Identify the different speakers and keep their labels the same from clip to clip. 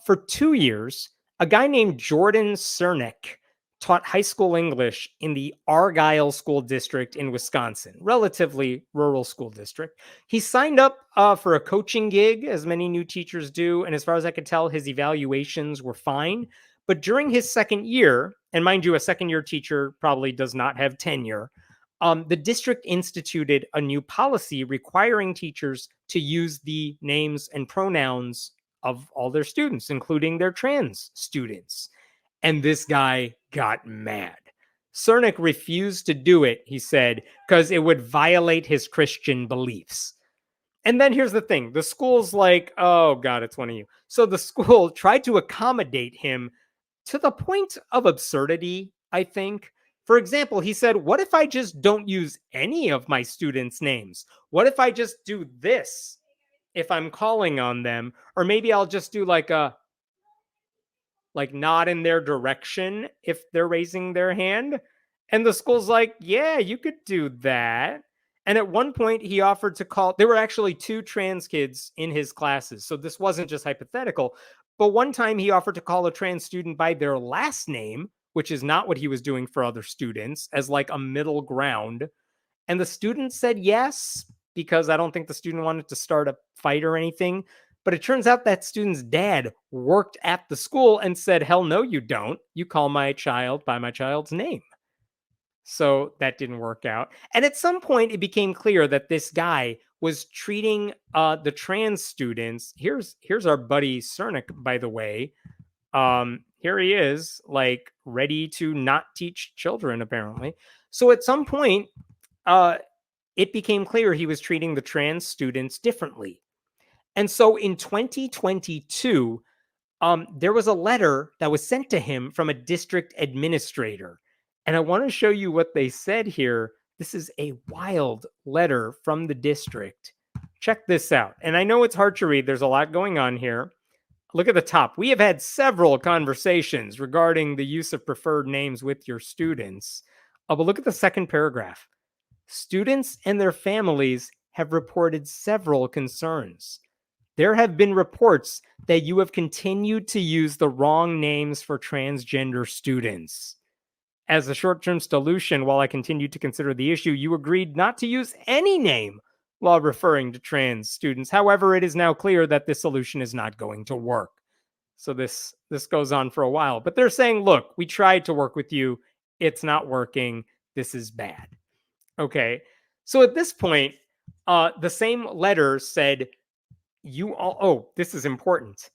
Speaker 1: For 2 years, a guy named Jordan Cernek taught high school English in the Argyle School District in Wisconsin, relatively rural school district. He signed up for a coaching gig, as many new teachers do, and as far as I could tell, his evaluations were fine. But during his second year, and mind you, a second year teacher probably does not have tenure, the district instituted a new policy requiring teachers to use the names and pronouns of all their students, including their trans students. And this guy got mad. Cernek refused to do it, he said, because it would violate his Christian beliefs. And then here's the thing. The school's like, oh, God, it's one of you. So the school tried to accommodate him to the point of absurdity, I think. For example, he said, what if I just don't use any of my students' names? What if I just do this if I'm calling on them? Or maybe I'll just do like nod in their direction if they're raising their hand. And the school's like, yeah, you could do that. And at one point, he offered to call, there were actually 2 trans kids in his classes. So this wasn't just hypothetical. But one time he offered to call a trans student by their last name, which is not what he was doing for other students, as like a middle ground. And the student said yes, because I don't think the student wanted to start a fight or anything. But it turns out that student's dad worked at the school and said, hell no, you don't. You call my child by my child's name. So that didn't work out. And at some point, it became clear that this guy was treating the trans students. Here's our buddy Cernek, by the way. Here he is, like ready to not teach children, apparently. So at some point, it became clear he was treating the trans students differently. And so in 2022, there was a letter that was sent to him from a district administrator. And I want to show you what they said here. This is a wild letter from the district. Check this out. And I know it's hard to read. There's a lot going on here. Look at the top. We have had several conversations regarding the use of preferred names with your students. But look at the second paragraph. Students and their families have reported several concerns. There have been reports that you have continued to use the wrong names for transgender students. As a short-term solution, while I continued to consider the issue, you agreed not to use any name while referring to trans students. However, it is now clear that this solution is not going to work. So this goes on for a while. But they're saying, look, we tried to work with you. It's not working. This is bad. Okay. So at this point, the same letter said, this is important.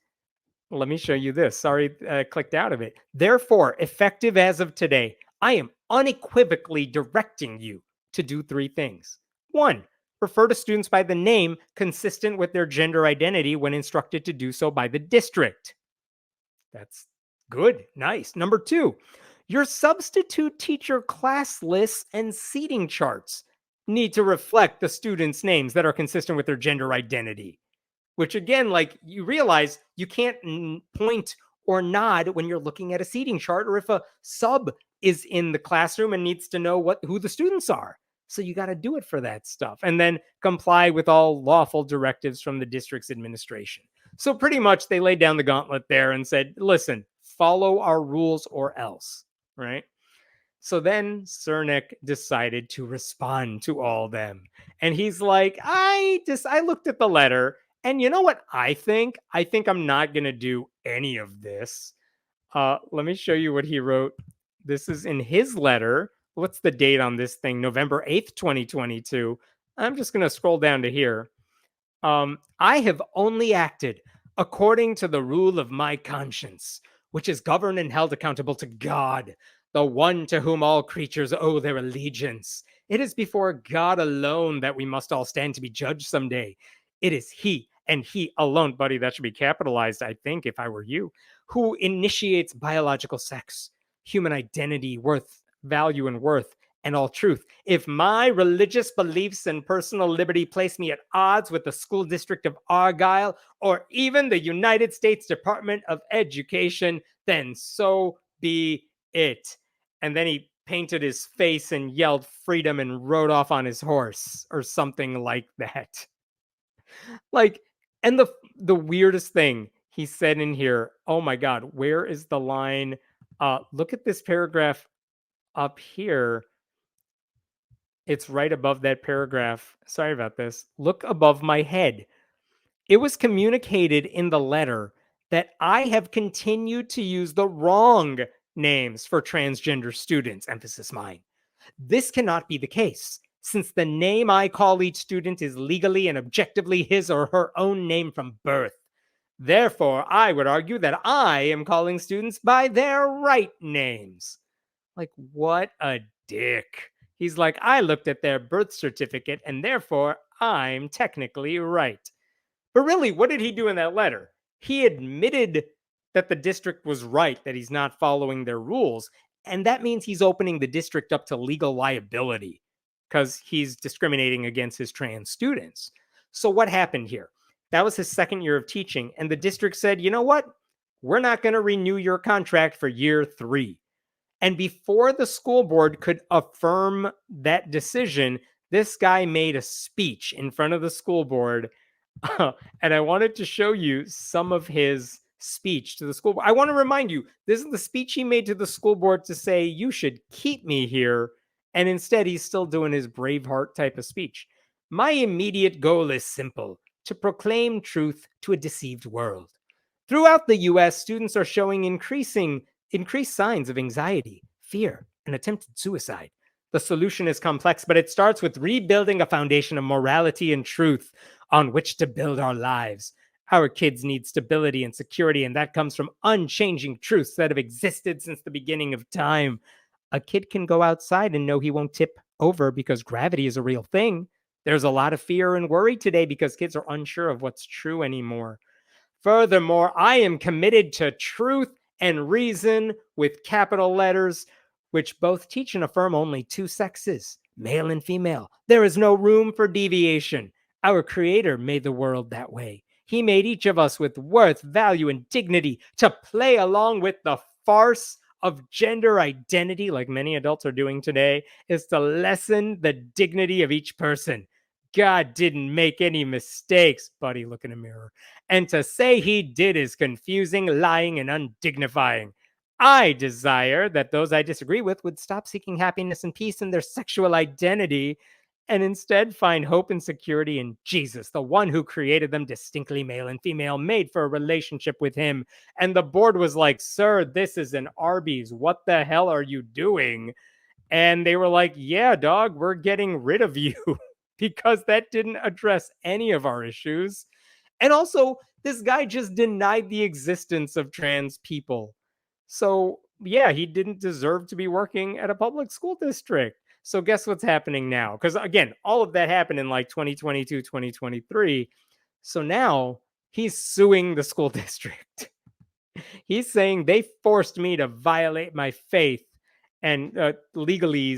Speaker 1: Let me show you this. Sorry, I clicked out of it. Therefore, effective as of today, I am unequivocally directing you to do 3 things. 1, refer to students by the name consistent with their gender identity when instructed to do so by the district. That's good. Nice. Number 2, your substitute teacher class lists and seating charts need to reflect the students' names that are consistent with their gender identity. Which again, like you realize you can't point or nod when you're looking at a seating chart, or if a sub is in the classroom and needs to know who the students are. So you got to do it for that stuff. And then comply with all lawful directives from the district's administration. So pretty much they laid down the gauntlet there and said, listen, follow our rules or else, right? So then Cernek decided to respond to all them. And he's like, I looked at the letter. And you know what I think? I think I'm not going to do any of this. Let me show you what he wrote. This is in his letter. What's the date on this thing? November 8th, 2022. I'm just going to scroll down to here. I have only acted according to the rule of my conscience, which is governed and held accountable to God, the one to whom all creatures owe their allegiance. It is before God alone that we must all stand to be judged someday. It is he and he alone, buddy, that should be capitalized, I think, if I were you, who initiates biological sex, human identity, worth, value, and worth, and all truth. If my religious beliefs and personal liberty place me at odds with the school district of Argyle or even the United States Department of Education, then so be it. And then he painted his face and yelled freedom and rode off on his horse or something like that. Like, and the weirdest thing, he said in here, oh my God, where is the line? Look at this paragraph up here. It's right above that paragraph. Sorry about this. Look above my head. It was communicated in the letter that I have continued to use the wrong names for transgender students, emphasis mine. This cannot be the case, since the name I call each student is legally and objectively his or her own name from birth. Therefore, I would argue that I am calling students by their right names. Like, what a dick. He's like, I looked at their birth certificate and therefore I'm technically right. But really, what did he do in that letter? He admitted that the district was right, that he's not following their rules. And that means he's opening the district up to legal liability because he's discriminating against his trans students. So, what happened here? That was his second year of teaching. And the district said, you know what? We're not going to renew your contract for year 3. And before the school board could affirm that decision, this guy made a speech in front of the school board. And I wanted to show you some of his speech to the school board. I want to remind you, this is the speech he made to the school board to say, you should keep me here. And instead, he's still doing his Braveheart type of speech. My immediate goal is simple: to proclaim truth to a deceived world. Throughout the US, students are showing increased signs of anxiety, fear, and attempted suicide. The solution is complex, but it starts with rebuilding a foundation of morality and truth on which to build our lives. Our kids need stability and security, and that comes from unchanging truths that have existed since the beginning of time. A kid can go outside and know he won't tip over because gravity is a real thing. There's a lot of fear and worry today because kids are unsure of what's true anymore. Furthermore, I am committed to truth and reason with capital letters, which both teach and affirm only 2 sexes, male and female. There is no room for deviation. Our Creator made the world that way. He made each of us with worth, value, and dignity. To play along with the farce of gender identity, like many adults are doing today, is to lessen the dignity of each person. God didn't make any mistakes, buddy. Look in a mirror. And to say he did is confusing, lying, and undignifying. I desire that those I disagree with would stop seeking happiness and peace in their sexual identity and instead find hope and security in Jesus, the one who created them distinctly male and female, made for a relationship with him. And the board was like, sir, this is an Arby's. What the hell are you doing? And they were like, yeah, dog, we're getting rid of you because that didn't address any of our issues. And also, this guy just denied the existence of trans people. So, yeah, he didn't deserve to be working at a public school district. So, guess what's happening now? Because, again, all of that happened in like 2022, 2023. So now he's suing the school district. He's saying they forced me to violate my faith. And legally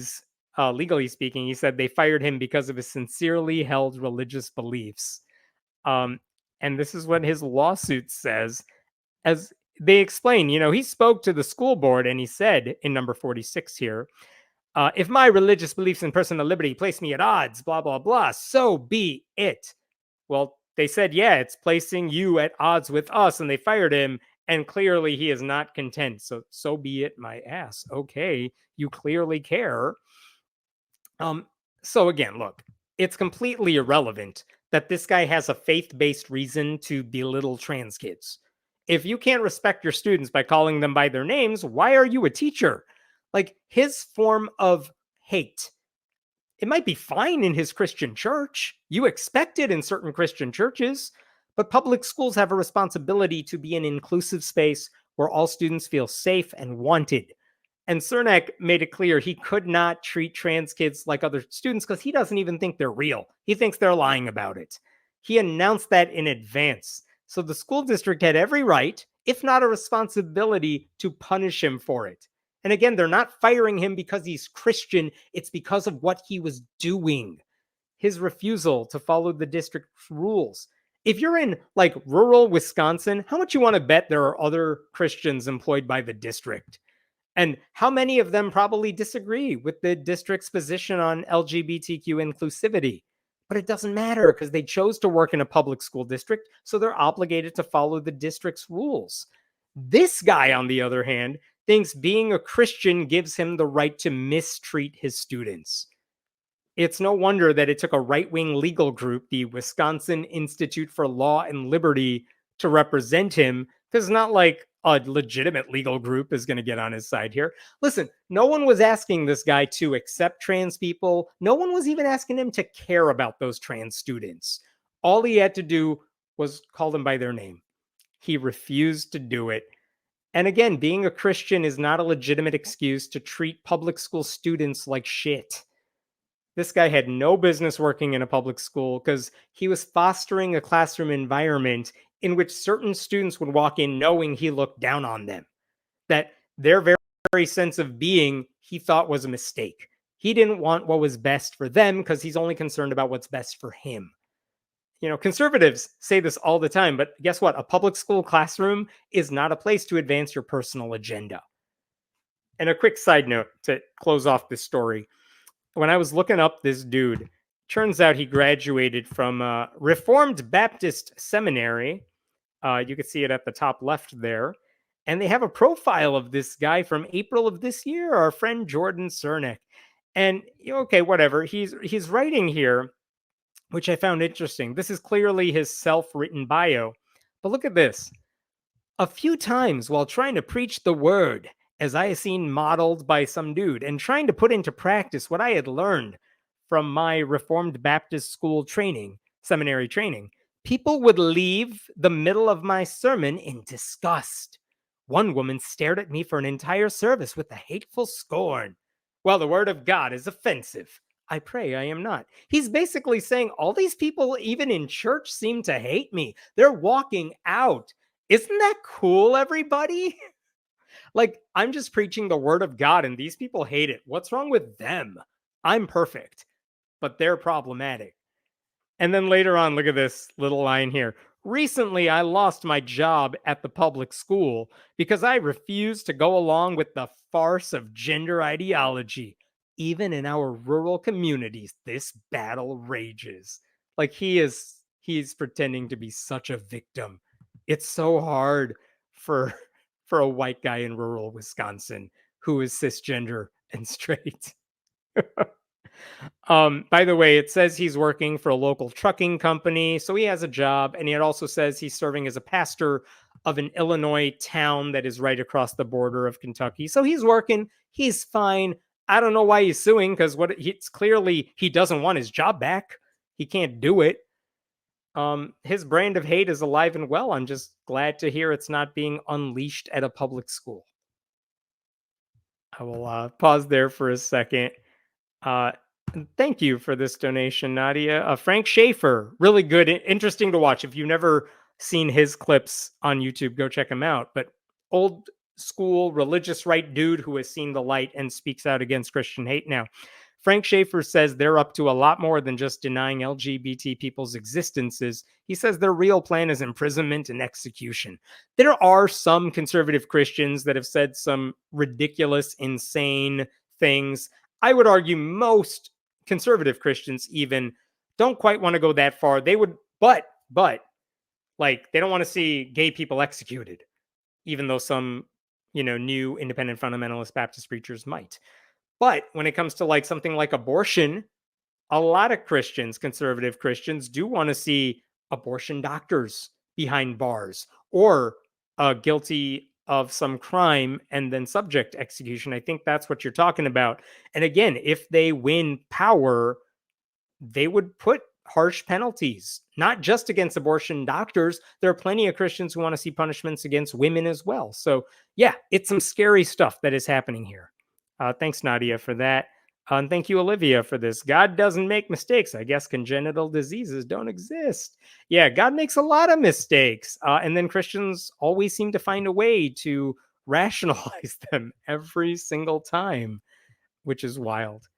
Speaker 1: speaking, he said they fired him because of his sincerely held religious beliefs. Um, and this is what his lawsuit says. As they explain, he spoke to the school board and he said in number 46 here, if my religious beliefs and personal liberty place me at odds, blah, blah, blah, so be it. Well, they said, yeah, it's placing you at odds with us, and they fired him. And clearly he is not content. So be it, my ass. Okay, you clearly care. So again, look, it's completely irrelevant that this guy has a faith-based reason to belittle trans kids. If you can't respect your students by calling them by their names, why are you a teacher? Like, his form of hate, it might be fine in his Christian church. You expect it in certain Christian churches, but public schools have a responsibility to be an inclusive space where all students feel safe and wanted. And Cernek made it clear he could not treat trans kids like other students because he doesn't even think they're real. He thinks they're lying about it. He announced that in advance. So the school district had every right, if not a responsibility, to punish him for it. And again, they're not firing him because he's Christian. It's because of what he was doing. His refusal to follow the district's rules. If you're in like rural Wisconsin, how much you want to bet there are other Christians employed by the district? And how many of them probably disagree with the district's position on LGBTQ inclusivity? But it doesn't matter because they chose to work in a public school district, so they're obligated to follow the district's rules. This guy, on the other hand, thinks being a Christian gives him the right to mistreat his students. It's no wonder that it took a right wing legal group, the Wisconsin Institute for Law and Liberty, to represent him. Because it's not like a legitimate legal group is going to get on his side here. Listen, no one was asking this guy to accept trans people. No one was even asking him to care about those trans students. All he had to do was call them by their name. He refused to do it. And again, being a Christian is not a legitimate excuse to treat public school students like shit. This guy had no business working in a public school because he was fostering a classroom environment in which certain students would walk in knowing he looked down on them, that their very sense of being he thought was a mistake. He didn't want what was best for them because he's only concerned about what's best for him. Conservatives say this all the time, but guess what? A public school classroom is not a place to advance your personal agenda. And a quick side note to close off this story. When I was looking up this dude, turns out he graduated from Reformed Baptist Seminary. You can see it at the top left there. And they have a profile of this guy from April of this year, our friend Jordan Cernek. And okay, whatever. He's writing here, which I found interesting. This is clearly his self-written bio. But look at this. A few times while trying to preach the word, as I have seen modeled by some dude, and trying to put into practice what I had learned from my Reformed Baptist school seminary training, people would leave the middle of my sermon in disgust. One woman stared at me for an entire service with a hateful scorn. Well, the word of God is offensive. I pray I am not. He's basically saying all these people, even in church, seem to hate me. They're walking out. Isn't that cool, everybody? Like, I'm just preaching the word of God and these people hate it. What's wrong with them? I'm perfect, but they're problematic. And then later on, look at this little line here. Recently, I lost my job at the public school because I refused to go along with the farce of gender ideology. Even in our rural communities, this battle rages. Like he's pretending to be such a victim. It's so hard for a white guy in rural Wisconsin who is cisgender and straight. By the way, it says he's working for a local trucking company, so he has a job, and it also says he's serving as a pastor of an Illinois town that is right across the border of Kentucky. So he's working, he's fine. I don't know why he's suing, because it's clearly he doesn't want his job back. He can't do it. His brand of hate is alive and well. I'm just glad to hear it's not being unleashed at a public school. I will pause there for a second. Thank you for this donation, Nadia. Frank Schaefer, really good, interesting to watch. If you've never seen his clips on YouTube, go check him out. But old school religious right dude who has seen the light and speaks out against Christian hate now. Frank Schaefer says they're up to a lot more than just denying LGBT people's existences. He says their real plan is imprisonment and execution. There are some conservative Christians that have said some ridiculous, insane things. I would argue most conservative Christians even don't quite want to go that far. They would, but like they don't want to see gay people executed, even though some, new independent fundamentalist Baptist preachers might. But when it comes to like something like abortion, a lot of Christians, conservative Christians, do want to see abortion doctors behind bars or guilty of some crime and then subject to execution. I think that's what you're talking about. And again, if they win power, they would put harsh penalties, not just against abortion doctors. There are plenty of Christians who want to see punishments against women as well. So yeah, it's some scary stuff that is happening here. Thanks, Nadia, for that. And thank you, Olivia, for this. God doesn't make mistakes. I guess congenital diseases don't exist. Yeah, God makes a lot of mistakes. And then Christians always seem to find a way to rationalize them every single time, which is wild.